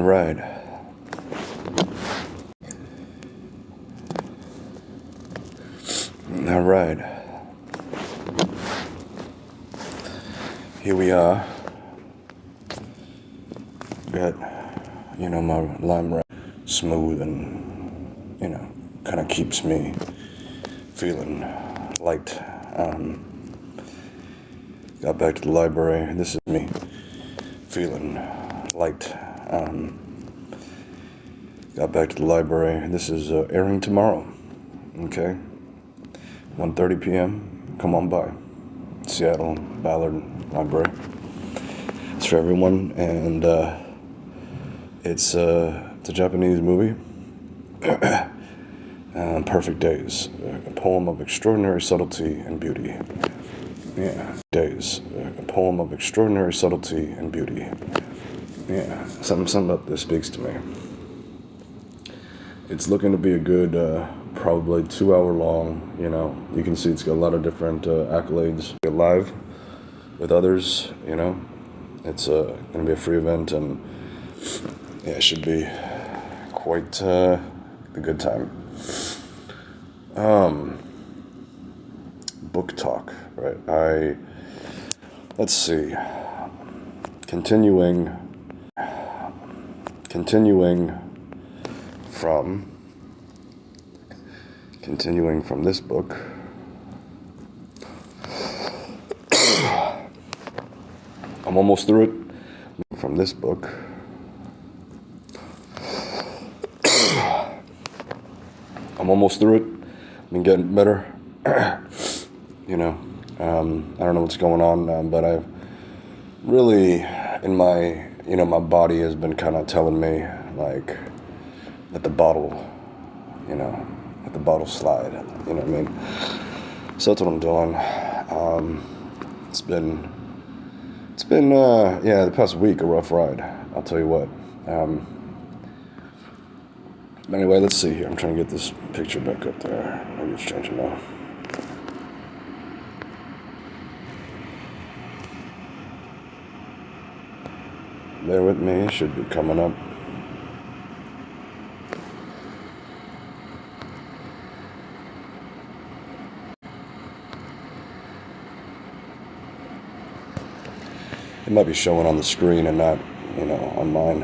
All right. All right. Here we are. Got, my lime wrap smooth and, kind of keeps me feeling light. Got back to the library. This is me feeling light. Got back to the library. This is airing tomorrow. Okay. 1:30 p.m. Come on by. Seattle Ballard Library. It's for everyone, and it's a Japanese movie. Perfect Days, a poem of extraordinary subtlety and beauty. Yeah, Days, a poem of extraordinary subtlety and beauty. Yeah, something about this speaks to me. It's looking to be a good, probably 2 hour long. You can see it's got a lot of different accolades. Live with others. It's going to be a free event, and yeah, it should be quite a good time. Book talk, right? Let's see. Continuing from this book. I'm almost through it. From this book. I'm almost through it. I've been getting better. I don't know what's going on, but I've really, in my, my body has been kind of telling me, like, let the bottle slide, you know what I mean? So that's what I'm doing. It's been, the past week, a rough ride, I'll tell you what. Anyway, let's see here. I'm trying to get this picture back up there. Maybe it's changing now. Bear with me, it should be coming up. It might be showing on the screen and not, on mine.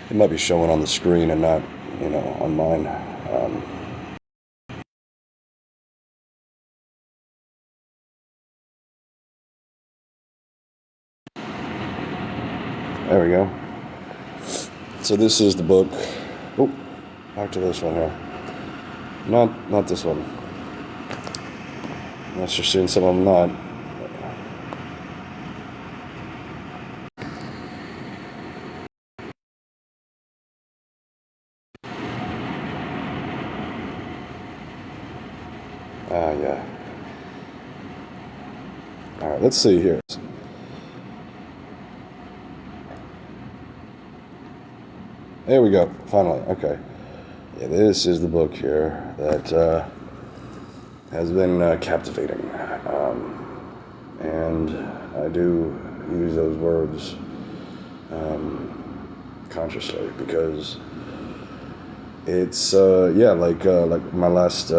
It might be showing on the screen and not, on mine. There we go. So this is the book. Oh, back to this one here. Not this one. Unless you're seeing some of them not. Yeah. Alright, let's see here. There we go, finally, okay. Yeah, this is the book here that has been captivating. And I do use those words consciously because it's, like my last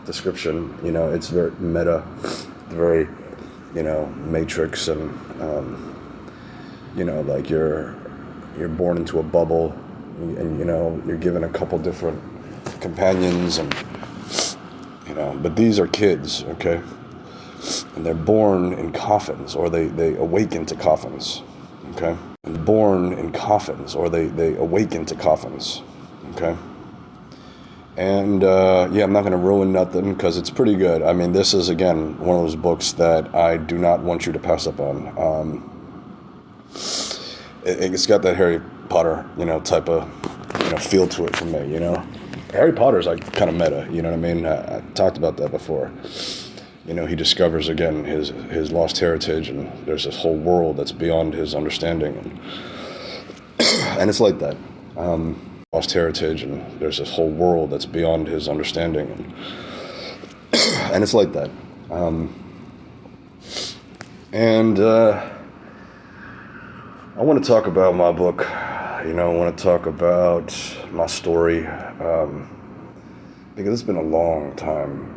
description, it's very meta, very, matrix, and, like you're born into a bubble, and you're given a couple different companions, and but these are kids, okay, and they're born in coffins, or they awaken to coffins, okay, and born in coffins, or they awaken to coffins, okay. And I'm not going to ruin nothing because it's pretty good. I mean, this is, again, one of those books that I do not want you to pass up on. It's got that Harry Potter, type of, feel to it for me, Harry Potter's like kind of meta, you know what I mean? I talked about that before. He discovers, again, his lost heritage, and there's this whole world that's beyond his understanding. And it's like that. Lost heritage, and there's this whole world that's beyond his understanding, And it's like that. And I want to talk about my book. I want to talk about my story. Because it's been a long time,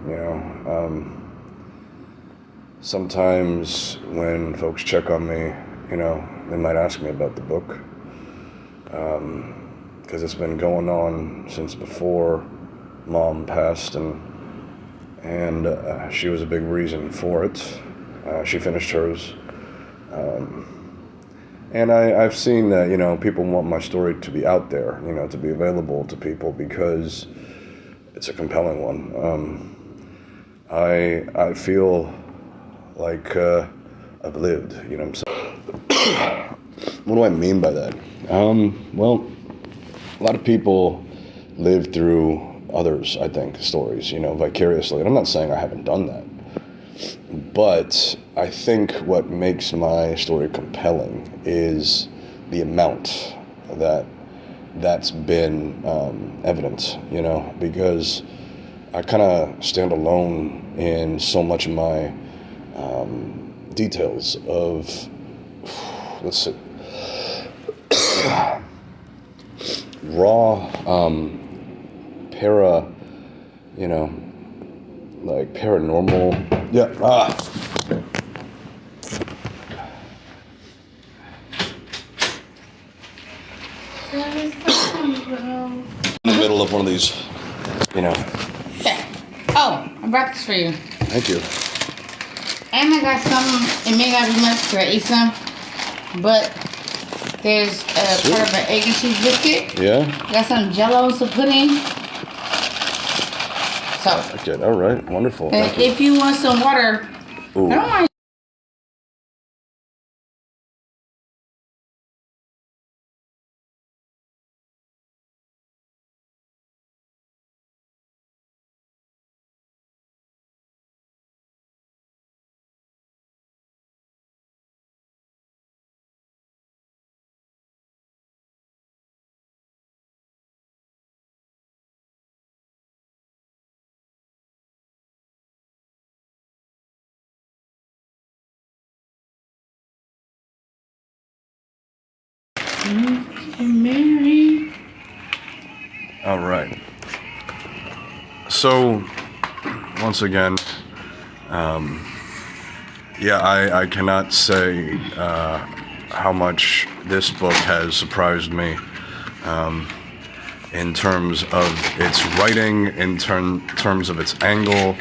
Sometimes when folks check on me, they might ask me about the book. Because it's been going on since before Mom passed, and she was a big reason for it. She finished hers. And I've seen that, people want my story to be out there, to be available to people because it's a compelling one. I feel like I've lived, what I'm saying? What do I mean by that? Well, a lot of people live through others, I think, stories, vicariously. And I'm not saying I haven't done that. But I think what makes my story compelling is the amount that's been evident, because I kind of stand alone in so much of my details of, let's see, raw, like paranormal. Yeah. In the middle of one of these, Okay. Oh, I brought this for you. Thank you. And I got some, it may not be much to eat some, but there's a part of an egg and cheese biscuit. Yeah. Got some Jello, some pudding. So. Okay. All right. Wonderful. And if you want some water, Ooh. I don't mind. Mary. All right. So, once again, I cannot say how much this book has surprised me in terms of its writing, in terms of its angle,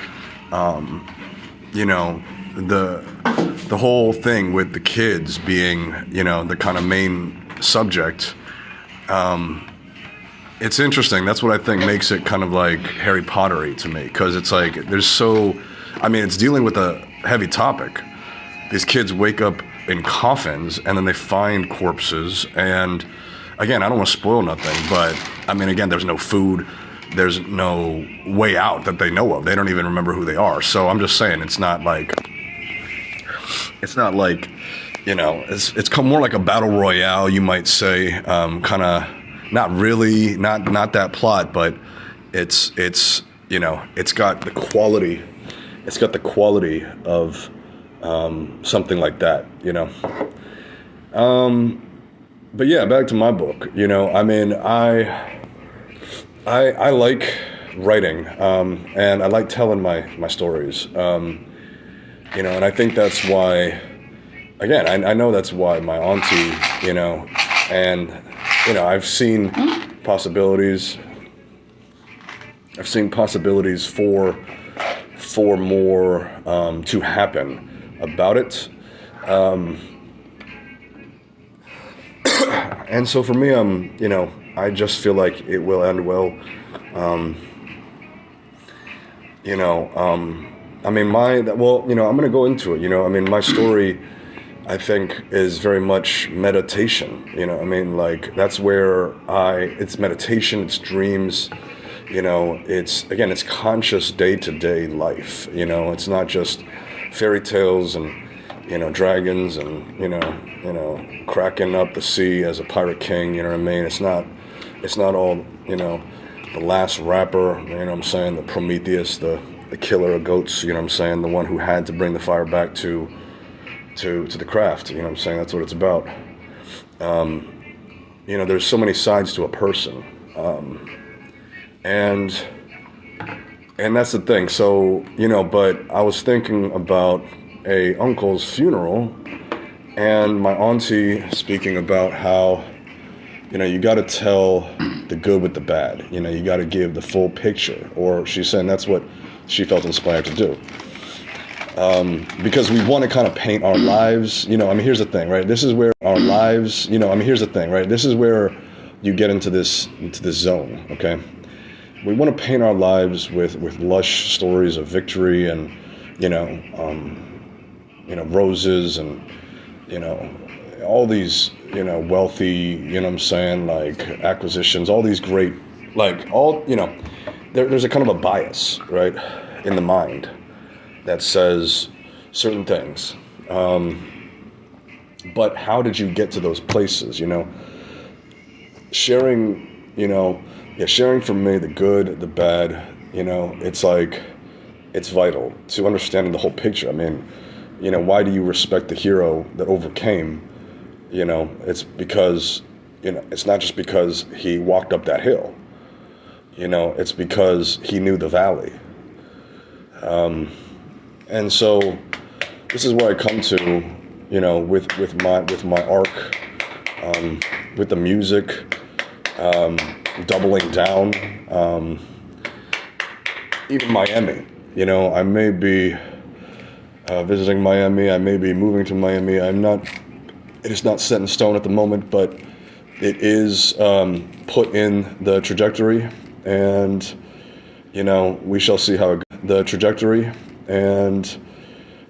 the whole thing with the kids being, the kind of main subject. It's interesting. That's what I think makes it kind of like Harry Pottery to me, because it's like it's dealing with a heavy topic. These kids wake up in coffins and then they find corpses, and again, I don't want to spoil nothing, but again, there's no food, there's no way out that they know of. They don't even remember who they are. So I'm just saying, it's not like it's come more like a battle royale, you might say, kind of. Not really, not that plot, but it's got the quality. It's got the quality of something like that, But yeah, back to my book. I like writing, and I like telling my stories. And I think that's why. Again, I know that's why my auntie, and. I've seen possibilities. I've seen possibilities for more to happen about it. And so for me, I just feel like it will end well. I'm going to go into it. My story, I think, is very much meditation. That's where it's meditation, it's dreams, it's conscious day-to-day life. It's not just fairy tales and, dragons and, cracking up the sea as a pirate king, It's not all, the last rapper, the Prometheus, the the killer of goats, you know what I'm saying, the one who had to bring the fire back to the craft, you know what I'm saying, that's what it's about. You know, there's so many sides to a person, and that's the thing. So, you know, but I was thinking about a uncle's funeral, and my auntie speaking about how, you know, you got to tell the good with the bad. You know, you got to give the full picture. Or she's saying that's what she felt inspired to do. Because we want to kind of paint our lives. You know, I mean, here's the thing, right? This is where our lives, you know, I mean, here's the thing, right? This is where you get into this zone, okay? We want to paint our lives with lush stories of victory and, you know, roses and, you know, all these, you know, wealthy, you know what I'm saying, like acquisitions, all these great, like all, you know, there's a kind of a bias, right, in the mind that says certain things. But how did you get to those places, you know? Sharing, you know, sharing for me the good, the bad, you know, it's like, it's vital to understanding the whole picture. I mean, you know, why do you respect the hero that overcame? You know, it's because, you know, it's not just because he walked up that hill. You know, it's because he knew the valley. And so this is where I come to, you know, with my arc, with the music, doubling down, even Miami. You know, I may be visiting Miami. I may be moving to Miami. It is not set in stone at the moment, but it is put in the trajectory, and you know, we shall see how the trajectory, and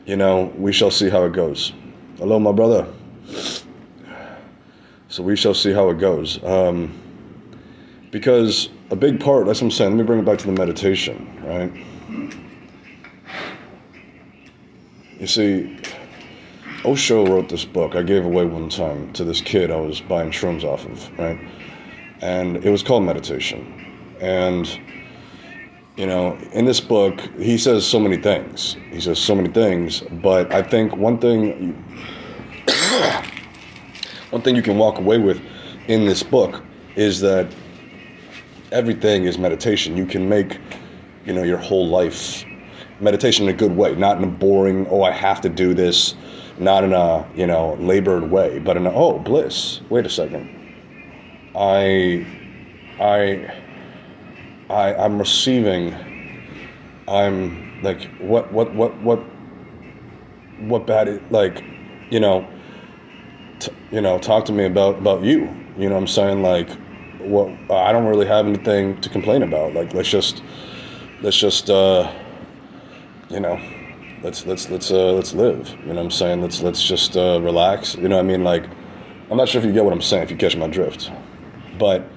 you know, we shall see how it goes. Hello, my brother. So we shall see how it goes, because a big part. That's what I'm saying. Let me bring it back to the meditation, right? You see, Osho wrote this book I gave away one time to this kid I was buying shrooms off of, right? And it was called Meditation. And, you know, in this book, he says so many things. He says so many things, but I think one thing you can walk away with in this book is that everything is meditation. You can make, you know, your whole life meditation in a good way, not in a boring, oh, I have to do this, not in a, you know, labored way, but in a, oh, bliss. Wait a second. I'm receiving. I'm like, what bad, like, you know, talk to me about you. You know what I'm saying? Like, what, I don't really have anything to complain about. Like, let's just, you know, let's live. You know what I'm saying? Let's just relax. You know what I mean? Like, I'm not sure if you get what I'm saying, if you catch my drift. But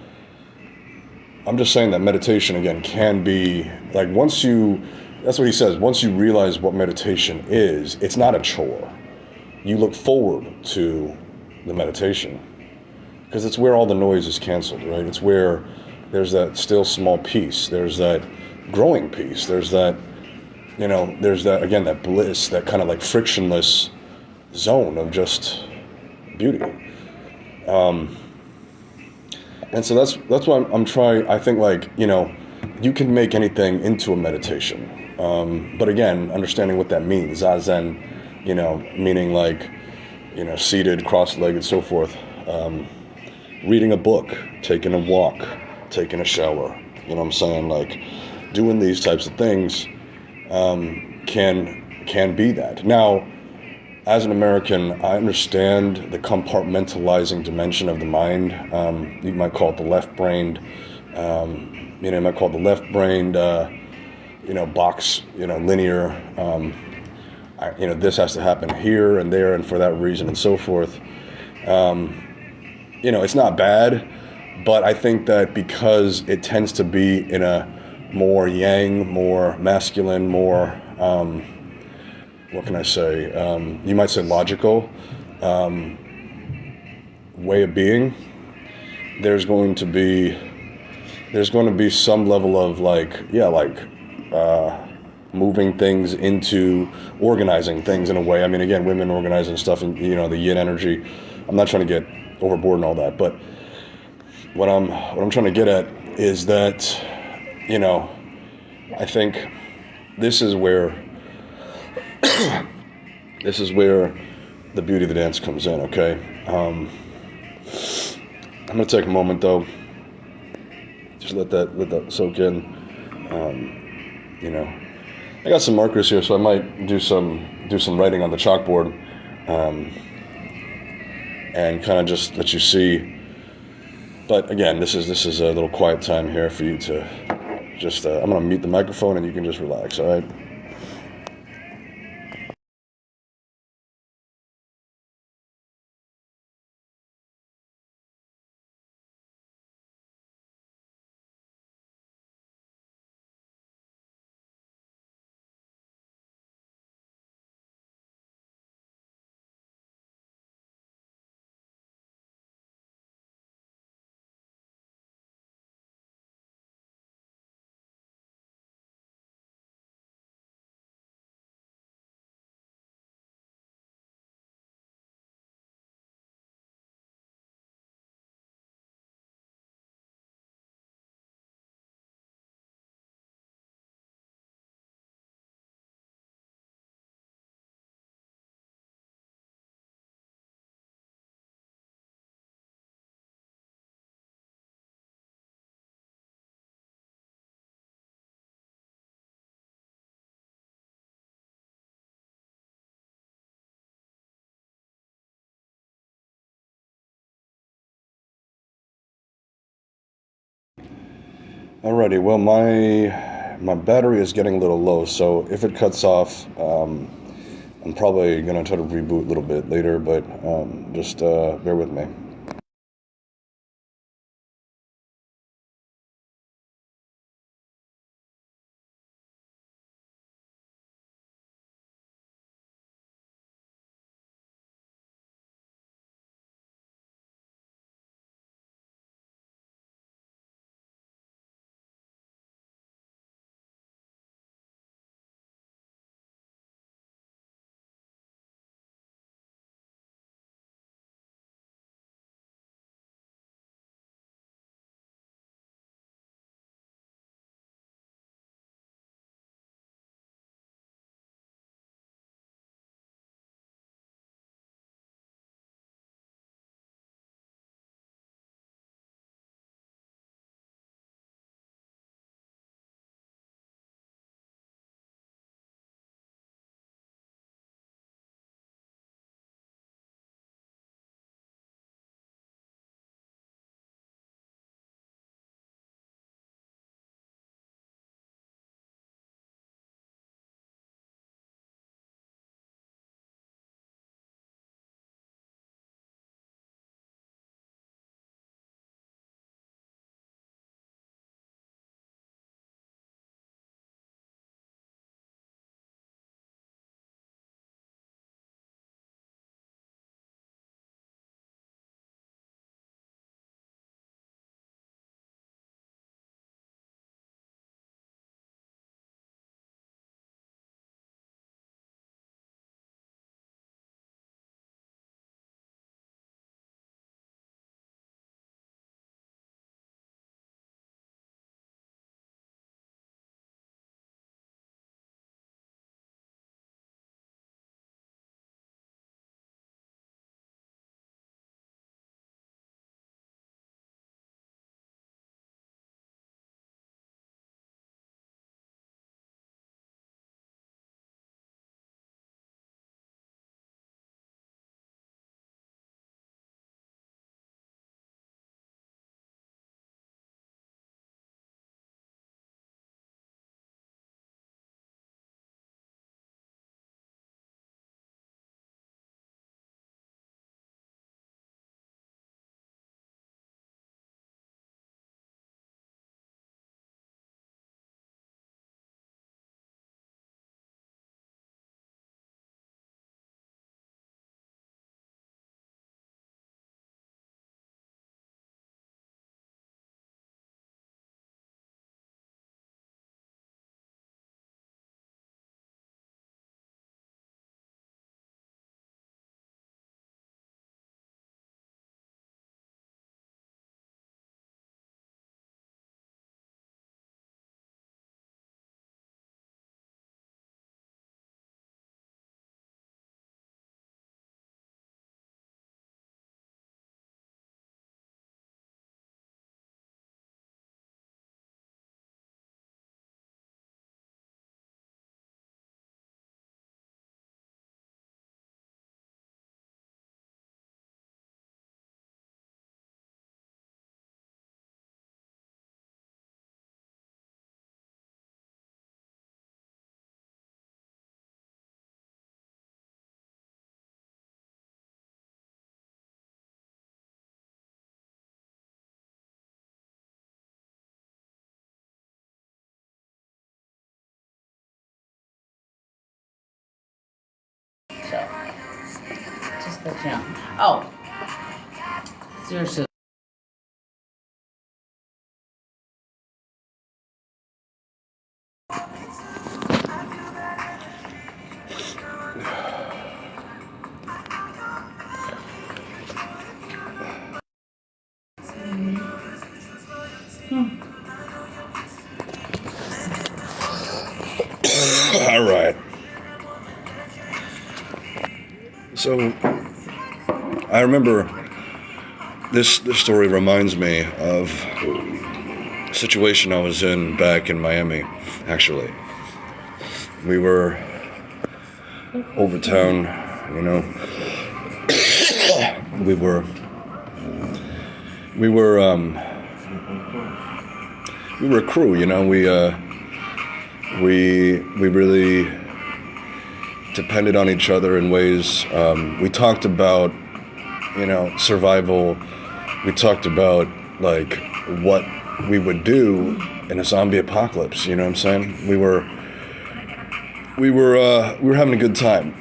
I'm just saying that meditation, again, can be, like, that's what he says, once you realize what meditation is, it's not a chore. You look forward to the meditation, because it's where all the noise is canceled, right? It's where there's that still small peace. There's that growing peace. There's that, you know, there's that, again, that bliss, that kind of like frictionless zone of just beauty. And so that's why I'm trying, I think, like, you know, you can make anything into a meditation. But again, understanding what that means, Zazen, you know, meaning like, you know, seated, cross-legged, so forth. Reading a book, taking a walk, taking a shower, you know what I'm saying? Like, doing these types of things can be that. Now, as an American, I understand the compartmentalizing dimension of the mind. You might call it the left-brained, you know, you might call it the left-brained, you know, box, you know, linear, you know, this has to happen here and there and for that reason and so forth. You know, it's not bad, but I think that because it tends to be in a more yang, more masculine, more, what can I say? You might say logical way of being. There's going to be some level of like, yeah, like moving things into organizing things in a way. I mean, again, women organizing stuff and the yin energy. I'm not trying to get overboard and all that, but what I'm trying to get at is that you know I think this is where this is where the beauty of the dance comes in. Okay, I'm gonna take a moment though, just let that soak in. You know, I got some markers here, so I might do some writing on the chalkboard, um, and kind of just let you see. But again, this is a little quiet time here for you to just. I'm gonna mute the microphone, and you can just relax. All right. Alrighty. Well, my battery is getting a little low, so if it cuts off, I'm probably gonna try to reboot a little bit later. But just bear with me. touchdown. Oh. Seriously. All right. So I remember this story reminds me of a situation I was in back in Miami, actually. We were over town, you know. we were a crew, you know. We really depended on each other in ways. We talked about, you know, survival. We talked about like what we would do in a zombie apocalypse. You know what I'm saying? We were having a good time.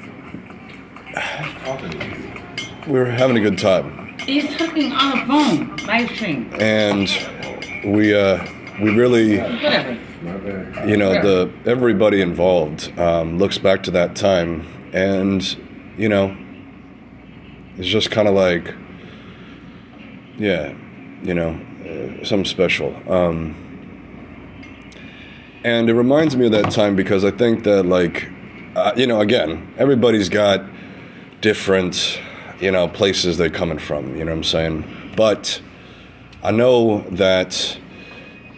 We were having a good time. He's talking on the phone, live stream. And we really, Whatever. you know, everybody involved looks back to that time, and you know, it's just kind of like, yeah, you know, something special. And it reminds me of that time because I think that, like, you know, again, everybody's got different, you know, places they're coming from. You know what I'm saying? But I know that,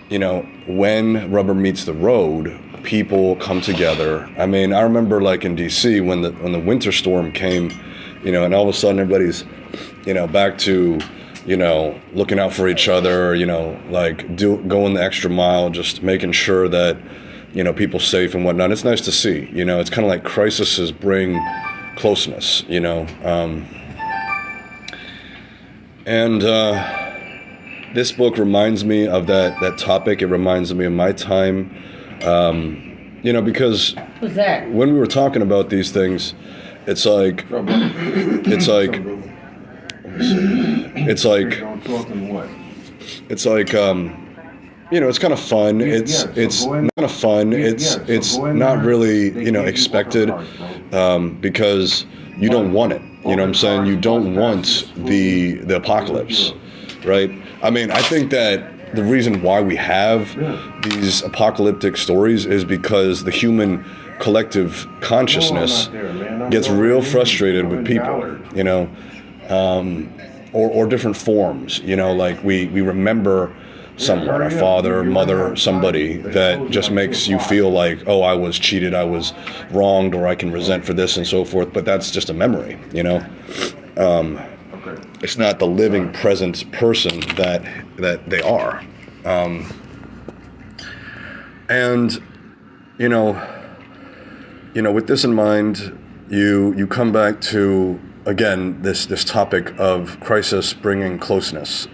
you know, when rubber meets the road, people come together. I mean, I remember like in DC when the winter storm came, you know, and all of a sudden everybody's, you know, back to, you know, looking out for each other, you know, like going the extra mile, just making sure that, you know, people safe and whatnot. It's nice to see, you know, it's kind of like crises bring closeness, you know. This book reminds me of that topic. It reminds me of my time, you know, because Who's that? when we were talking about these things, it's like, you know, it's kind of fun. It's not really, you know, expected, because you don't want it. You know what I'm saying? You don't want the apocalypse, right? I mean, I think that the reason why we have these apocalyptic stories is because the human collective consciousness gets real frustrated with people, you know, or different forms, you know, like we remember someone, our father, mother, somebody that just makes you feel like, oh, I was cheated, I was wronged, or I can resent for this and so forth, but that's just a memory, you know. It's not the living present person that they are. And you know, with this in mind, you come back to, again, this topic of crisis bringing closeness,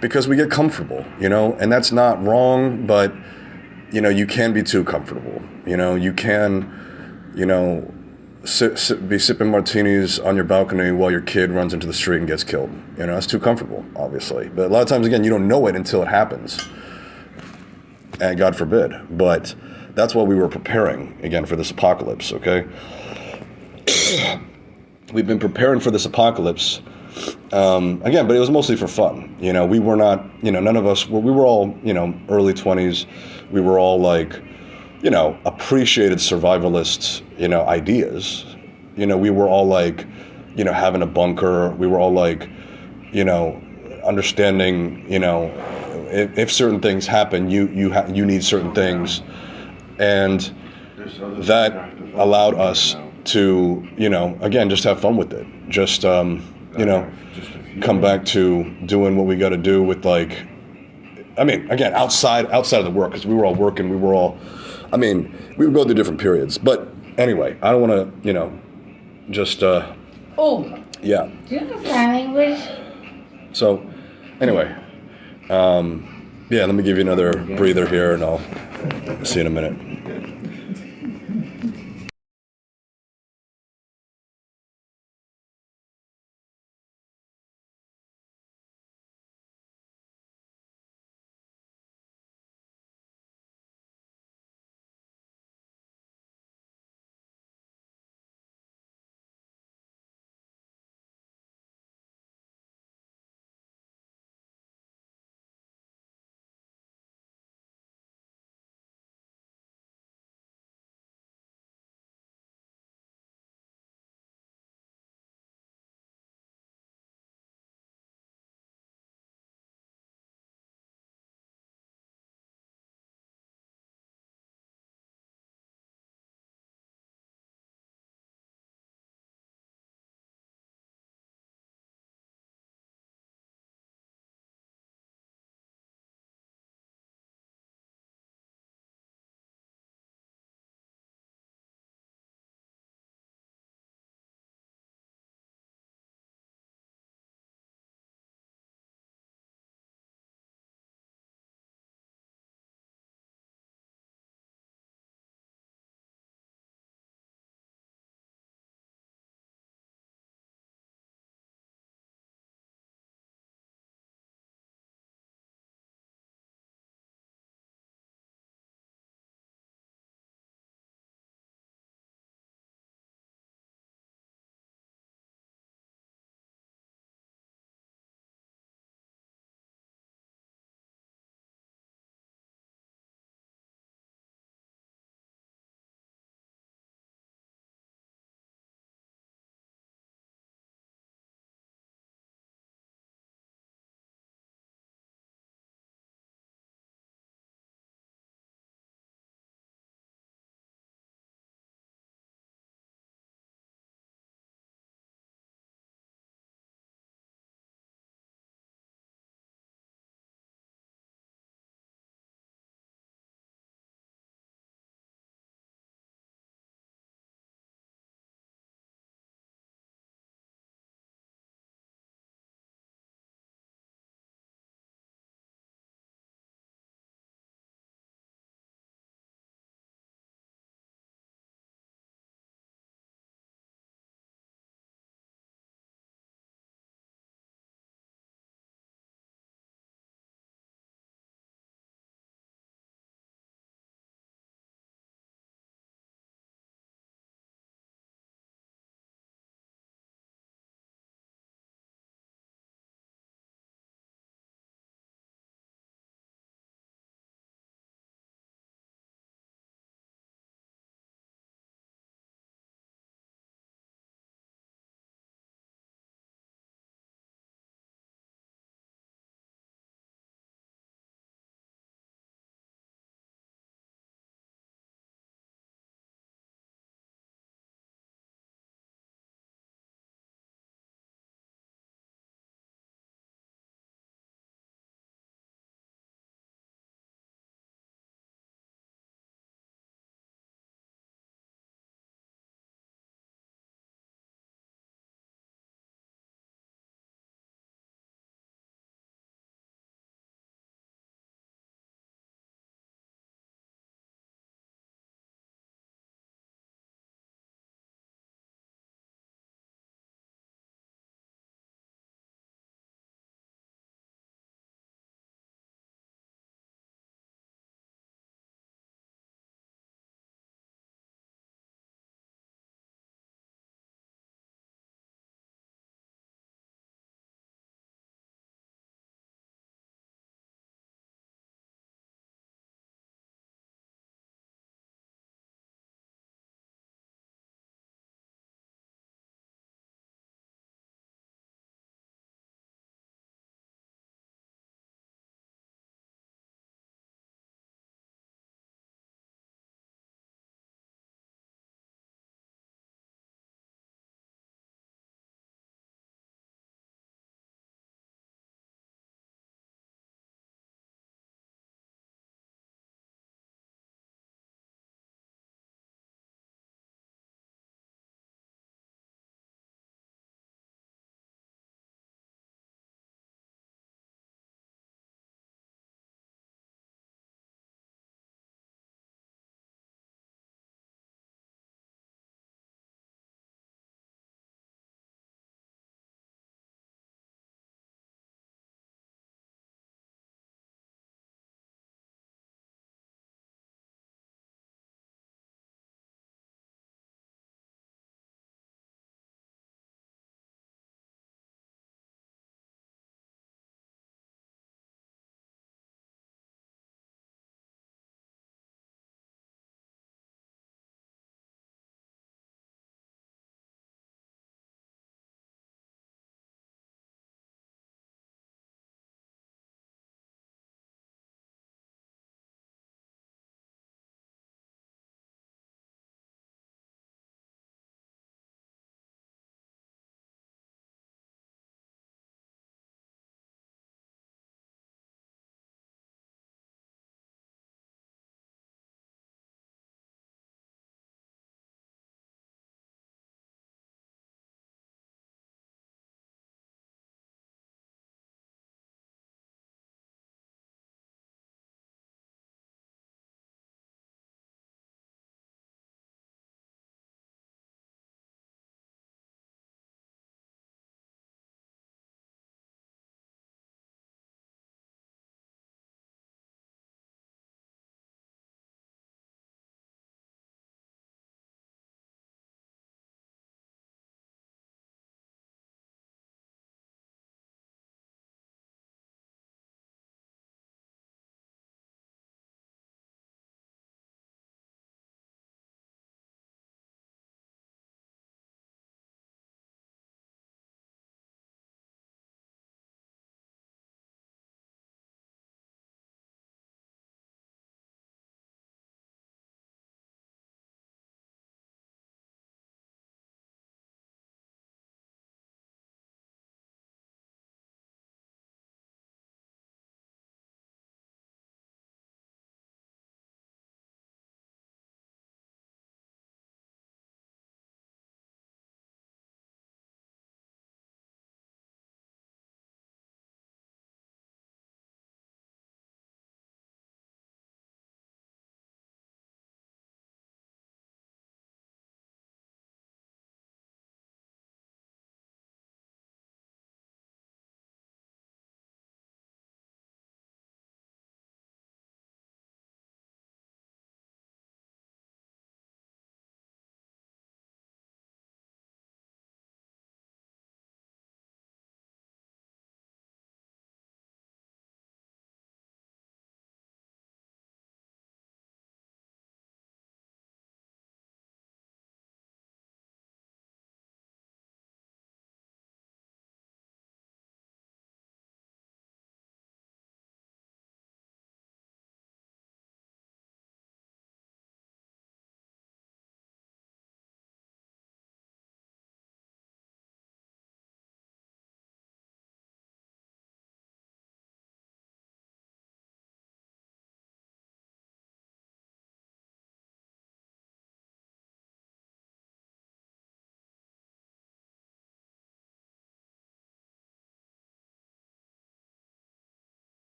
because we get comfortable, you know, and that's not wrong, but you know, you can be too comfortable. You know, you can, you know, be sipping martinis on your balcony while your kid runs into the street and gets killed. You know, that's too comfortable, obviously. But a lot of times, again, you don't know it until it happens. And God forbid. But that's why we were preparing, again, for this apocalypse, okay? We've been preparing for this apocalypse, again, but it was mostly for fun. You know, we were not, you know, none of us, we were all, you know, early 20s. We were all like, you know, appreciated survivalists, you know, ideas. You know, we were all like, you know, having a bunker. We were all like, you know, understanding, you know, if certain things happen, you need certain things. And that allowed us to, you know, again, just have fun with it. Just, you know, come back to doing what we got to do with, like, I mean, again, outside of the work, because we were all working, we were all, I mean, we would go through different periods. But anyway, I don't want to, you know, just, Oh. yeah. Do you know sign language? So, anyway, yeah, let me give you another breather here, and I'll see you in a minute.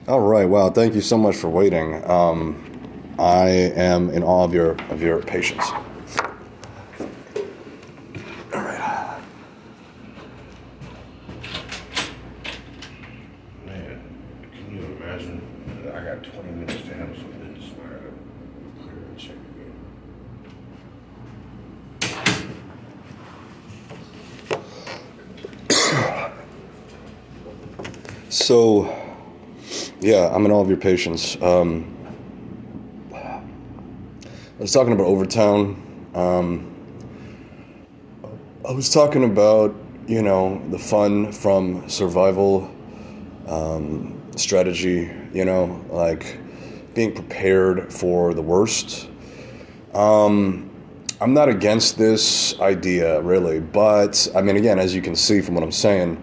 All right. Wow. Thank you so much for waiting. I am in awe of your patience. All right. Man, can you imagine? I got 20 minutes to handle some business. I gotta clear and check again. So, yeah, I'm in awe of your patience. I was talking about Overtown. I was talking about, the fun from survival strategy, like being prepared for the worst. I'm not against this idea, really, but, I mean, again, as you can see from what I'm saying,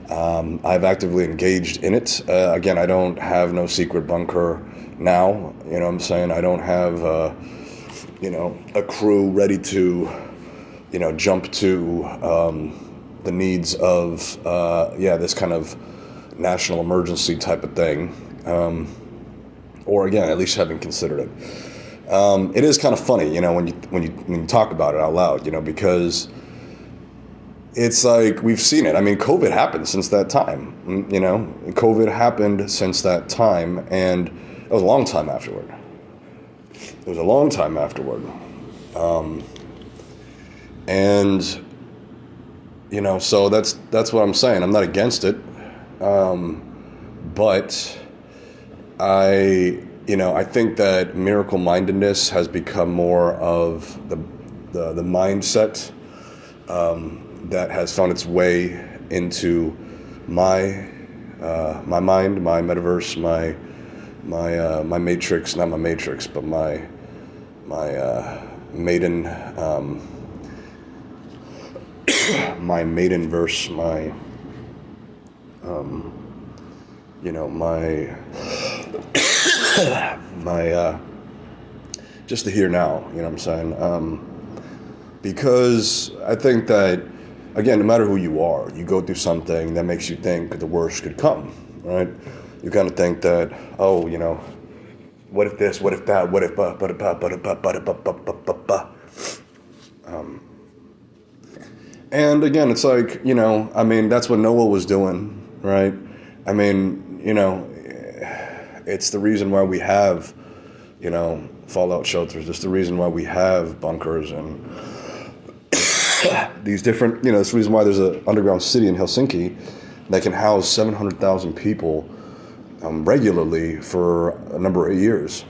I've actively engaged in it. Again, I don't have no secret bunker now, you know what I'm saying? I don't have, a crew ready to, jump to the needs of, this kind of national emergency type of thing. Or again, at least having considered it. It is kind of funny, when you talk about it out loud, because it's like we've seen it. I mean, COVID happened since that time, COVID happened since that time, and it was a long time afterward. And, so that's what I'm saying. I'm not against it. But I think that miracle-mindedness has become more of the mindset that has found its way into my mind, my metaverse, my matrix, not my matrix, but my maiden my maidenverse, my my just the here now, you know what I'm saying? Because I think that, again, no matter who you are, you go through something that makes you think the worst could come, right? You kind of think that, oh, what if this, what if that, what if and again, it's like, I mean, that's what Noah was doing, right? I mean, it's the reason why we have, fallout shelters. It's the reason why we have bunkers and these different, it's the reason why there's an underground city in Helsinki that can house 700,000 people regularly for a number of years.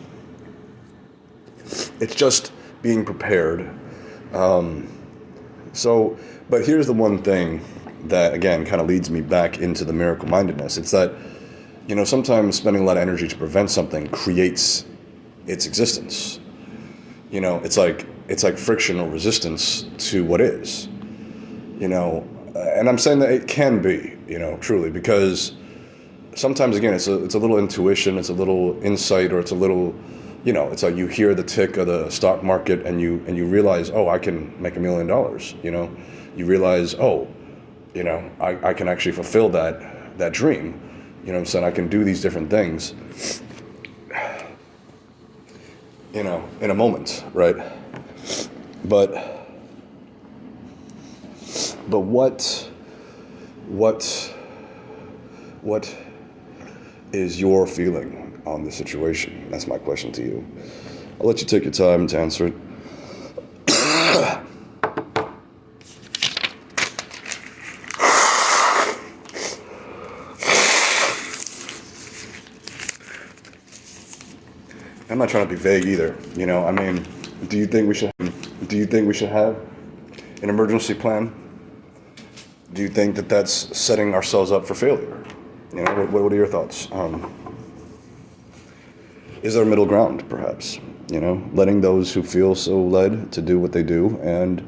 It's just being prepared. But here's the one thing that, again, kind of leads me back into the miracle-mindedness. It's that, sometimes spending a lot of energy to prevent something creates its existence. It's like friction or resistance to what is. And I'm saying that it can be, truly, because sometimes, again, it's a little intuition, it's a little insight, or it's a little, it's like you hear the tick of the stock market and you realize, oh, I can make $1 million, You realize, oh, I can actually fulfill that dream. You know what I'm saying? I can do these different things, in a moment, right? But what is your feeling on the situation? That's my question to you. I'll let you take your time to answer it. I'm not trying to be vague either. I mean, do you think we should have an emergency plan? Do you think that that's setting ourselves up for failure? What are your thoughts? Is there a middle ground, perhaps? Letting those who feel so led to do what they do and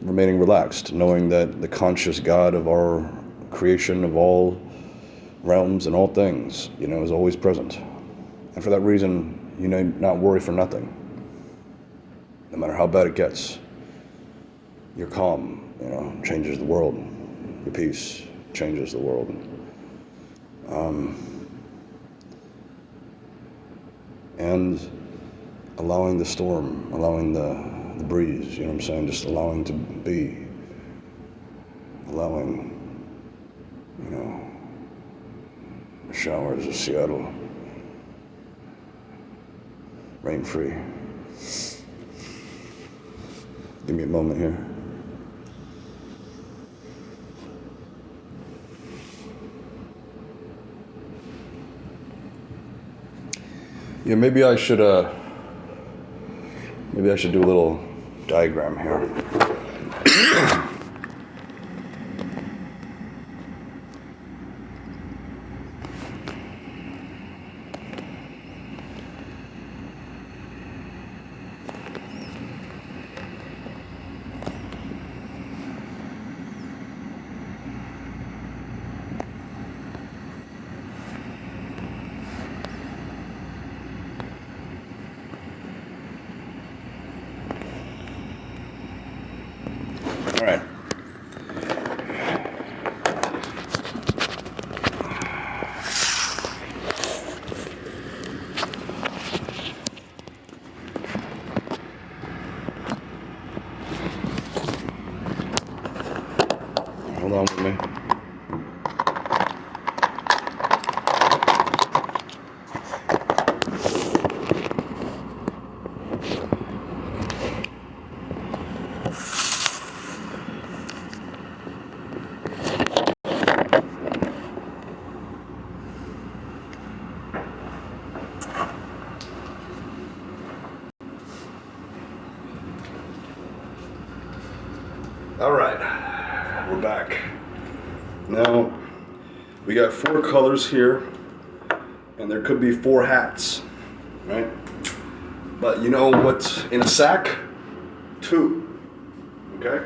remaining relaxed, knowing that the conscious God of our creation, of all realms and all things, is always present. And for that reason, not worry for nothing. No matter how bad it gets, your calm, changes the world. Your peace changes the world. and allowing the storm, allowing the breeze, you know what I'm saying? Just allowing to be, allowing, you know, the showers of Seattle, rain free. Give me a moment here. Yeah, maybe I should do a little diagram here. All right. Hold on with me. All right, we're back. Now, we got 4 colors here, and there could be 4 hats, right? But you know what's in a sack? 2, okay?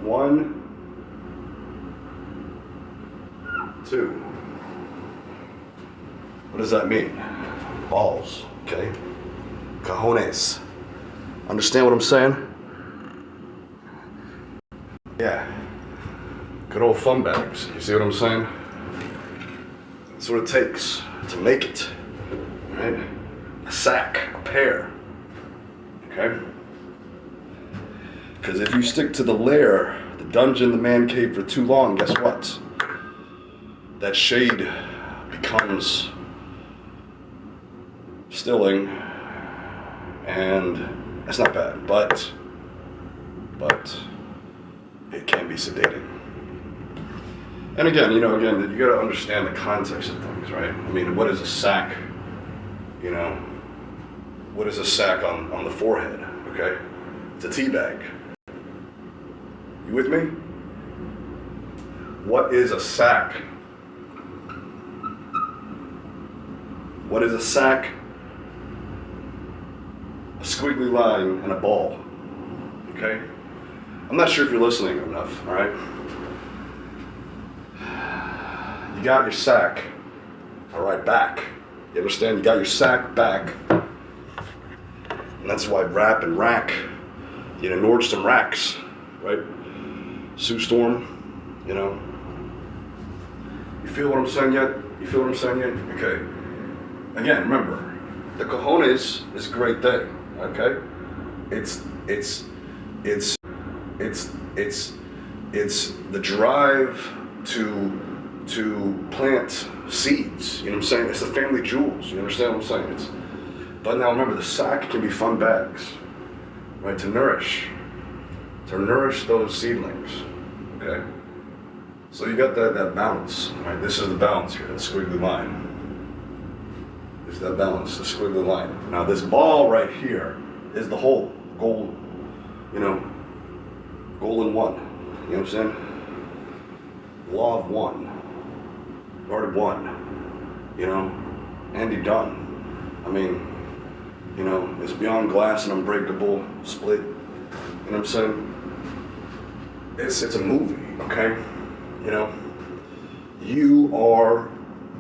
1, 2. What does that mean? Balls, okay? Cojones. Understand what I'm saying? Yeah, good old fun bags. You see what I'm saying? That's what it takes to make it, right? A sack, a pair, okay? Because if you stick to the lair, the dungeon, the man cave for too long, guess what? That shade becomes stilling, and that's not bad, but it can be sedating. And again, you gotta understand the context of things, right? I mean, what is a sack? You know, what is a sack on the forehead, okay? It's a tea bag. You with me? What is a sack? What is a sack? A squiggly line and a ball, okay? I'm not sure if you're listening enough, all right? You got your sack, all right, back. You understand? You got your sack back. And that's why rap and rack, you know, Nordstrom racks, right? Sue Storm, you know. You feel what I'm saying yet? You feel what I'm saying yet? Okay. Again, remember, the cojones is a great thing, okay? It's the drive to plant seeds. You know what I'm saying? It's the family jewels. You understand what I'm saying? But now remember, the sack can be fun bags, right? To nourish those seedlings. Okay. So you got that balance, right? This is the balance here, that squiggly line. This is that balance, the squiggly line. Now this ball right here is the whole goal, you know. Goal in one, you know what I'm saying? Law of one, art of one, you know? Andy Dunn, I mean, you know, it's beyond glass and unbreakable, split, you know what I'm saying? It's a movie, okay? You know? You are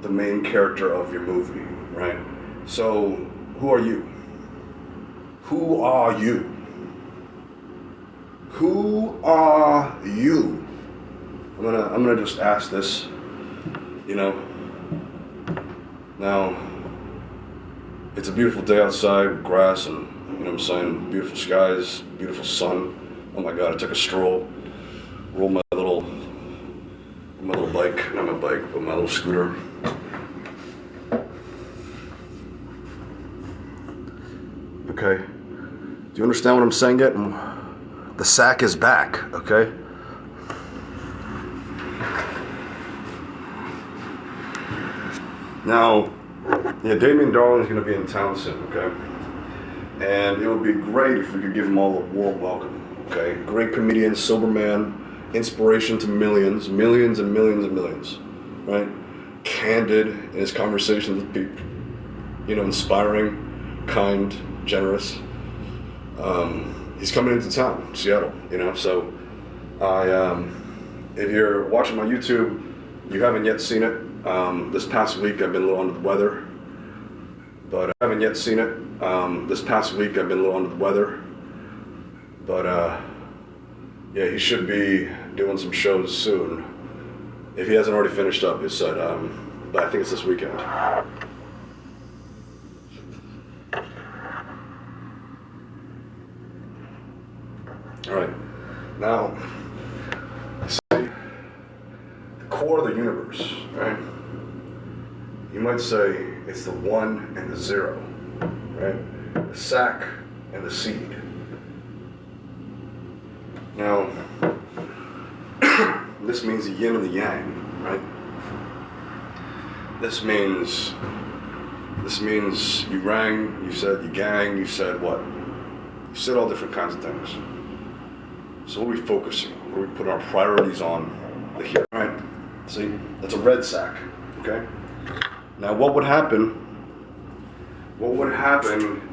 the main character of your movie, right? So, who are you? Who are you? Who are you? I'm gonna just ask this, you know. Now, It's a beautiful day outside with grass and, you know what I'm saying, beautiful skies, beautiful sun. Oh my God, I took a stroll, rolled my little bike, not my bike, but my little scooter. Okay, do you understand what I'm saying yet? The sack is back, okay? Now, yeah, Damian Darling's gonna be in town soon, okay? And it would be great if we could give him all a warm welcome, okay? Great comedian, sober man, inspiration to millions and millions and millions, right? Candid in his conversations with people, you know, inspiring, kind, generous. He's coming into town, Seattle, you know, so if you're watching my YouTube, you haven't yet seen it. This past week I've been a little under the weather, but yeah, he should be doing some shows soon. If he hasn't already finished up, he said, but I think it's this weekend. All right, now, see, the core of the universe, right? You might say it's the 1 and the 0, right? The sac and the seed. Now, this means the yin and the yang, right? This means you rang, you said you gang, you said what? You said all different kinds of things. So what are we focusing on? What are we putting our priorities on? The here, right? See, that's a red sack, okay? Now what would happen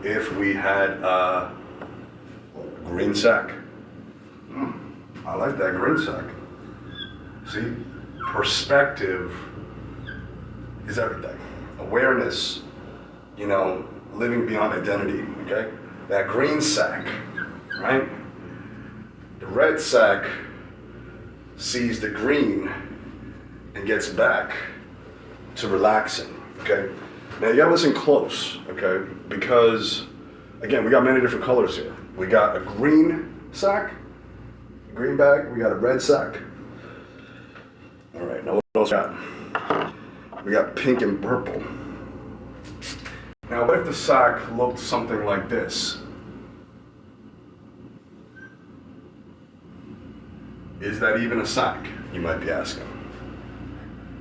if we had a green sack? I like that green sack. See, perspective is everything. Awareness, you know, living beyond identity, okay? That green sack, right? The red sack sees the green and gets back to relaxing, okay? Now you gotta listen close, okay? Because, again, we got many different colors here. We got a green sack, green bag, we got a red sack. All right, now what else we got? We got pink and purple. Now what if the sack looked something like this? Is that even a sack, you might be asking?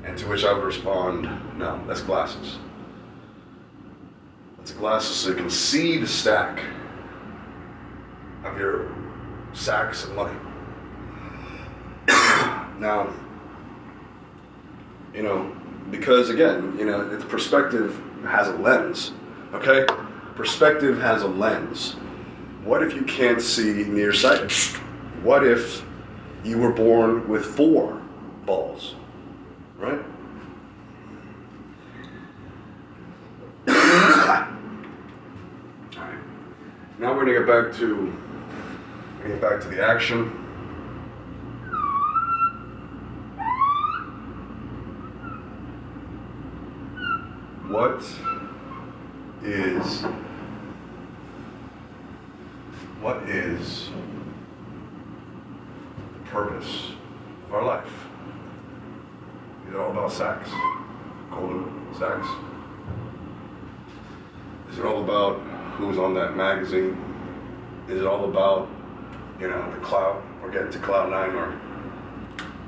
And to which I would respond, no, that's glasses. That's glasses so you can see the stack of your sacks of money. Now, you know, because again, you know, the perspective has a lens, okay? Perspective has a lens. What if you can't see nearsighted? What if you were born with 4 balls, right? All right. Now we're gonna get back to the action. What is the purpose of our life? Is it all about sacks? Golden sacks? Is it all about who's on that magazine? Is it all about, you know, the clout, or getting to cloud 9,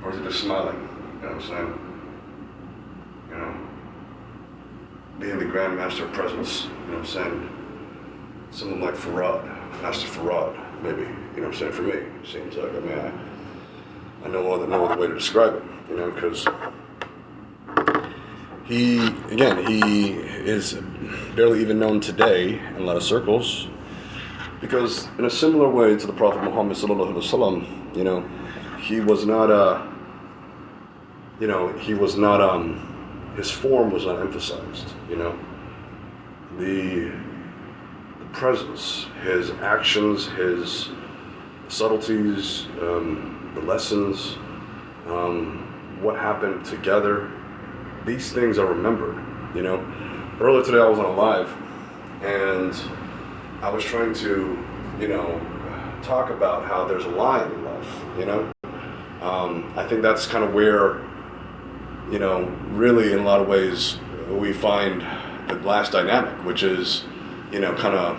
or is it just smiling? You know what I'm saying? You know, being the Grand Master of Presence, you know what I'm saying? Someone like Farad, Master Farad, maybe, you know what I'm saying, for me, it seems like. I mean, I know no other way to describe it, you know, because he is barely even known today in a lot of circles, because in a similar way to the Prophet Muhammad sallallahu alaihi wasallam, you know, he was not his form was not emphasized, you know. The presence, his actions, his subtleties, the lessons, what happened together, these things are remembered, you know. Earlier today I was on a live, And I was trying to, talk about how there's a line in life, I think that's kind of where, really in a lot of ways we find the last dynamic, which is, kind of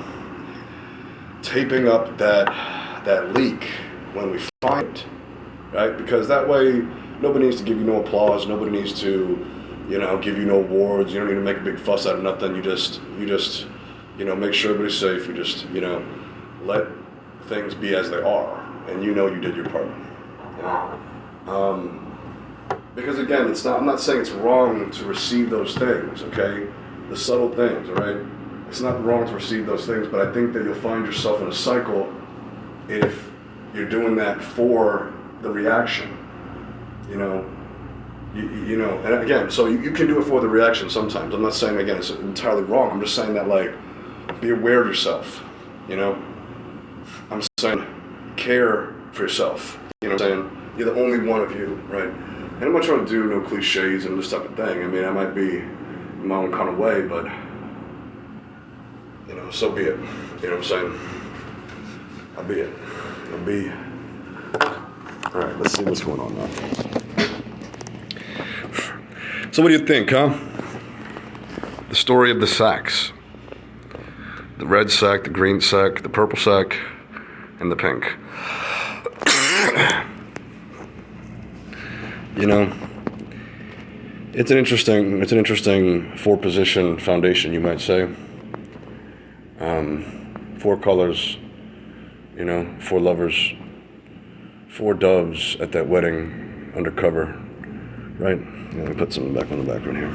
taping up that leak when we find it, right? Because that way nobody needs to give you no applause, nobody needs to, give you no awards, you don't need to make a big fuss out of nothing, you just make sure everybody's safe, you just, let things be as they are, and you did your part. Because again, I'm not saying it's wrong to receive those things, okay? The subtle things, all right? It's not wrong to receive those things, but I think that you'll find yourself in a cycle if you're doing that for the reaction, and again, so you can do it for the reaction sometimes. I'm not saying, again, it's entirely wrong. I'm just saying that, be aware of yourself, I'm saying care for yourself, I'm saying? You're the only one of you, right? And I'm not trying to do no cliches and this type of thing. I mean, I might be in my own kind of way, but, so be it. You know what I'm saying? I'll be it. All right, let's see what's going on now. So what do you think, huh? The story of the sacks. The red sack, the green sack, the purple sack, and the pink. It's an interesting four-position foundation, you might say. 4 colors, 4 lovers, 4 doves at that wedding undercover, right? Let me put something back on the background here.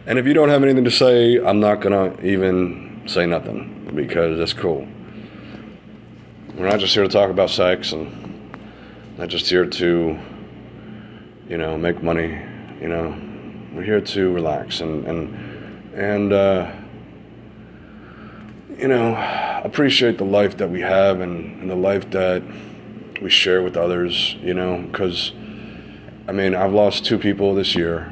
And if you don't have anything to say, I'm not going to even say nothing, because that's cool. We're not just here to talk about sex, and not just here to, make money, We're here to relax and appreciate the life that we have and the life that we share with others, because, I've lost 2 people this year.